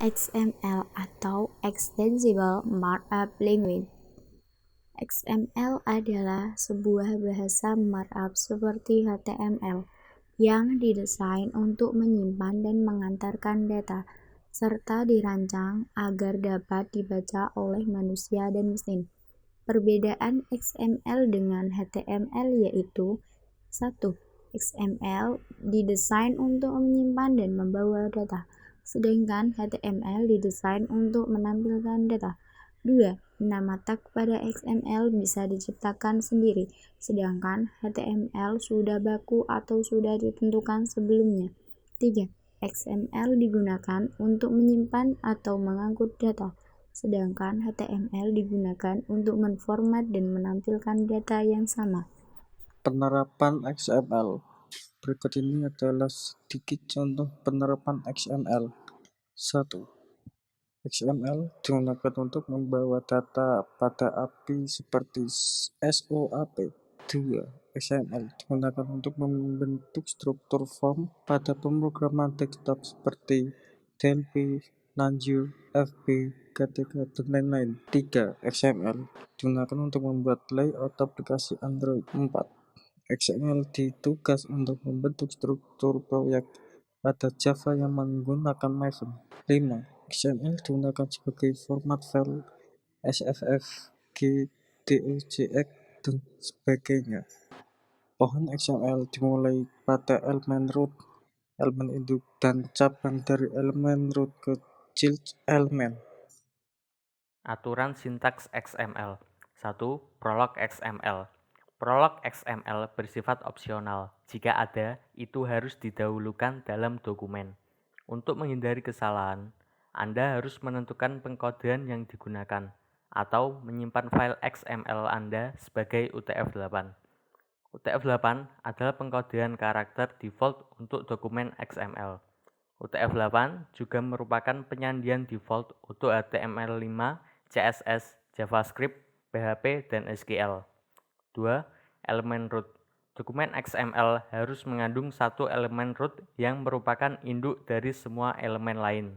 XML atau Extensible Markup Language. XML adalah sebuah bahasa markup seperti HTML yang didesain untuk menyimpan dan mengantarkan data, serta dirancang agar dapat dibaca oleh manusia dan mesin. Perbedaan XML dengan HTML yaitu 1. XML didesain untuk menyimpan dan membawa data, sedangkan HTML didesain untuk menampilkan data. 2. Nama tag pada XML bisa diciptakan sendiri, sedangkan HTML sudah baku atau sudah ditentukan sebelumnya. 3. XML digunakan untuk menyimpan atau mengangkut data, sedangkan HTML digunakan untuk menformat dan menampilkan data yang sama. Penerapan XML. Berikut ini adalah sedikit contoh penerapan XML. 1. XML digunakan untuk membawa data pada API seperti SOAP. 2. XML digunakan untuk membentuk struktur form pada pemrograman desktop seperti Delphi, Lanjur, FB, KTK, dan lain-lain. 3. XML digunakan untuk membuat layout aplikasi Android. 4. XML ditugas untuk membentuk struktur proyek pada Java yang menggunakan Maven. 5. XML digunakan sebagai format file SFF, DOJX, dan sebagainya. Pohon XML dimulai pada elemen root, elemen induk, dan cabang dari elemen root ke child elemen. Aturan sintaks XML. 1. Prolog XML. Prolog XML bersifat opsional. Jika ada, itu harus didahulukan dalam dokumen. Untuk menghindari kesalahan, Anda harus menentukan pengkodean yang digunakan atau menyimpan file XML Anda sebagai UTF-8. UTF-8 adalah pengkodean karakter default untuk dokumen XML. UTF-8 juga merupakan penyandian default untuk HTML5, CSS, JavaScript, PHP, dan SQL. 2. Elemen root. Dokumen XML harus mengandung satu elemen root yang merupakan induk dari semua elemen lain.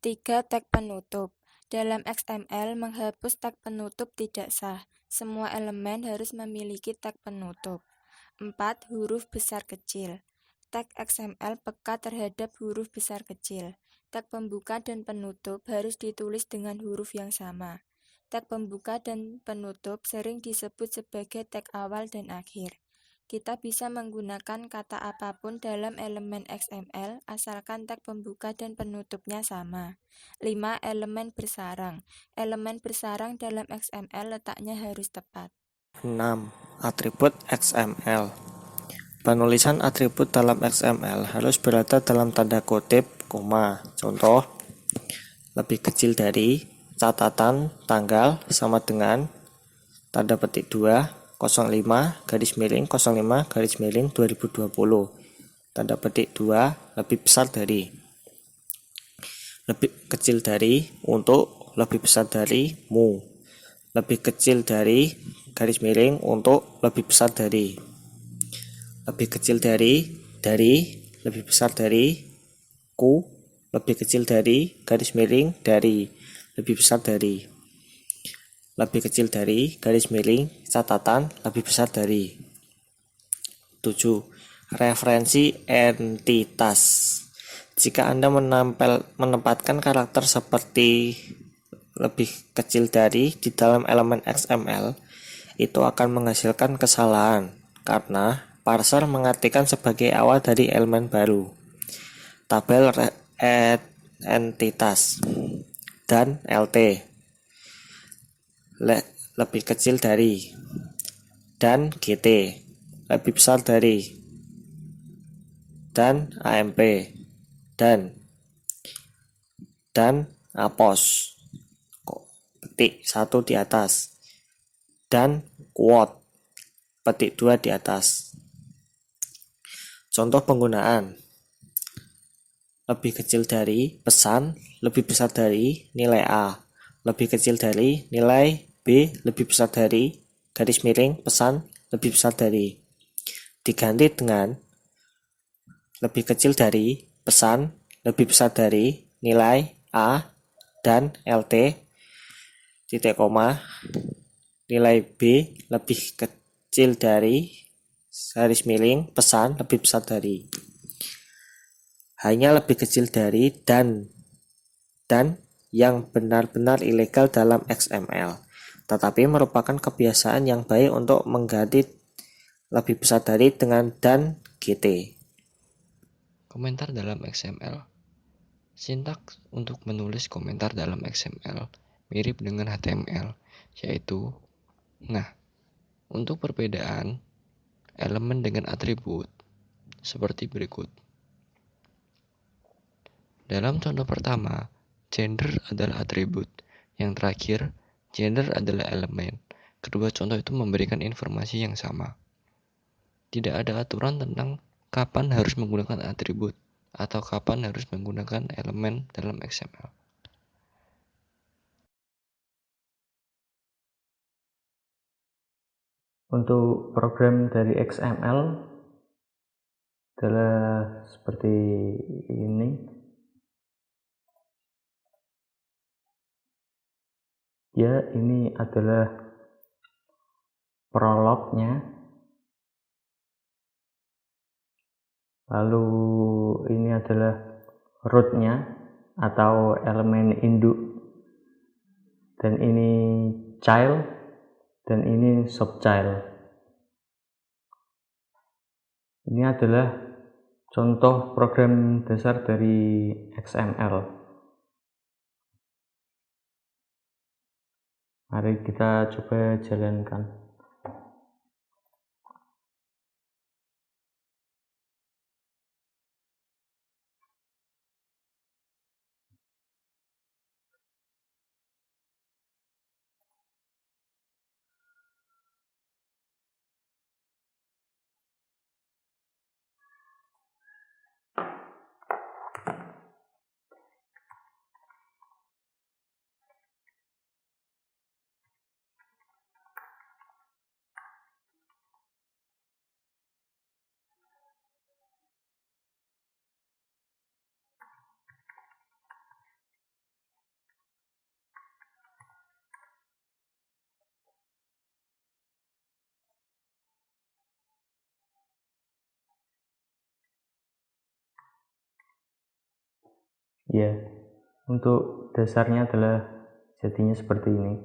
3. Tag penutup. Dalam XML, menghapus tag penutup tidak sah. Semua elemen harus memiliki tag penutup. 4. Huruf besar kecil. Tag XML peka terhadap huruf besar kecil. Tag pembuka dan penutup harus ditulis dengan huruf yang sama. Tag pembuka dan penutup sering disebut sebagai tag awal dan akhir. Kita bisa menggunakan kata apapun dalam elemen XML asalkan tag pembuka dan penutupnya sama. 5. Elemen bersarang. Elemen bersarang dalam XML letaknya harus tepat. 6. Atribut XML. Penulisan atribut dalam XML harus berada dalam tanda kutip, koma. Contoh, lebih kecil dari, catatan, tanggal, sama dengan, tanda petik 2, 05, garis miring, 05, garis miring, 2020. Tanda petik 2, lebih besar dari. Lebih kecil dari, untuk, lebih besar dari, mu. Lebih kecil dari, garis miring, untuk, lebih besar dari. Lebih kecil dari, lebih besar dari, ku, lebih kecil dari, garis miring, dari, lebih besar dari. Lebih kecil dari, garis miring, catatan, lebih besar dari. 7. Referensi entitas. Jika Anda menempatkan karakter seperti lebih kecil dari di dalam elemen XML, itu akan menghasilkan kesalahan karena parser mengartikan sebagai awal dari elemen baru. Tabel entitas dan LT lebih kecil dari, dan GT lebih besar dari, dan AMP dan apos petik 1 di atas, dan quote petik 2 di atas. Contoh penggunaan: lebih kecil dari pesan, lebih besar dari nilai A, lebih kecil dari nilai B, lebih besar dari garis miring pesan, lebih besar dari. Diganti dengan lebih kecil dari pesan, lebih besar dari nilai A dan LT, titik koma, nilai B lebih kecil dari, garis miring, pesan lebih besar dari. Hanya lebih kecil dari dan yang benar-benar ilegal dalam XML, tetapi merupakan kebiasaan yang baik untuk mengganti lebih besar dari dengan dan GT. Komentar dalam XML. Sintaks untuk menulis komentar dalam XML mirip dengan HTML, yaitu untuk perbedaan elemen dengan atribut seperti berikut. Dalam contoh pertama, gender adalah atribut. Yang terakhir, gender adalah elemen. Kedua contoh itu memberikan informasi yang sama. Tidak ada aturan tentang kapan harus menggunakan atribut atau kapan harus menggunakan elemen dalam XML. Untuk program dari XML adalah seperti ini. Ya, ini adalah prolognya. Lalu ini adalah rootnya atau elemen induk. Dan ini child dan ini subchild. Ini adalah contoh program dasar dari XML. Mari kita coba jalankan. Ya, untuk dasarnya adalah jadinya seperti ini.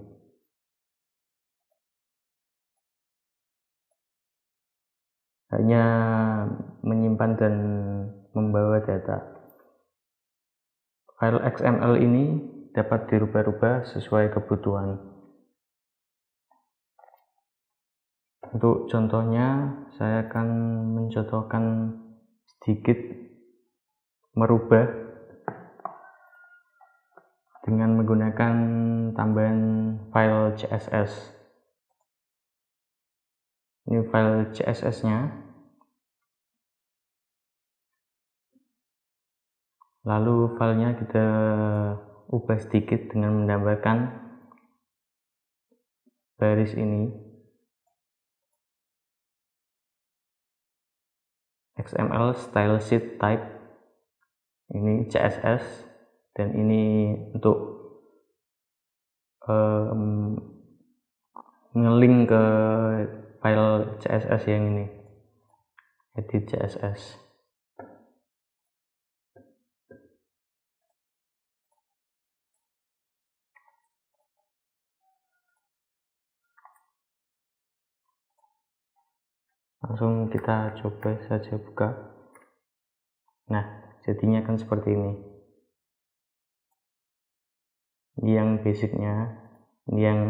Hanya menyimpan dan membawa data. File XML ini dapat dirubah-rubah sesuai kebutuhan. Untuk contohnya, saya akan mencontohkan sedikit merubah dengan menggunakan tambahan file CSS. Ini file CSS-nya. Lalu filenya kita ubah sedikit dengan menambahkan baris ini. XML style sheet type. Ini CSS dan ini untuk ngelink ke file CSS yang ini, edit CSS. Langsung kita coba saja buka. Nah, jadinya kan seperti ini. Ini yang basicnya, ini yang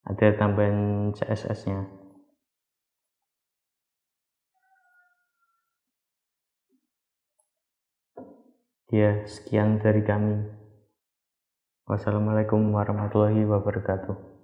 ada tambahan CSS-nya. Ya, sekian dari kami. Wassalamualaikum warahmatullahi wabarakatuh.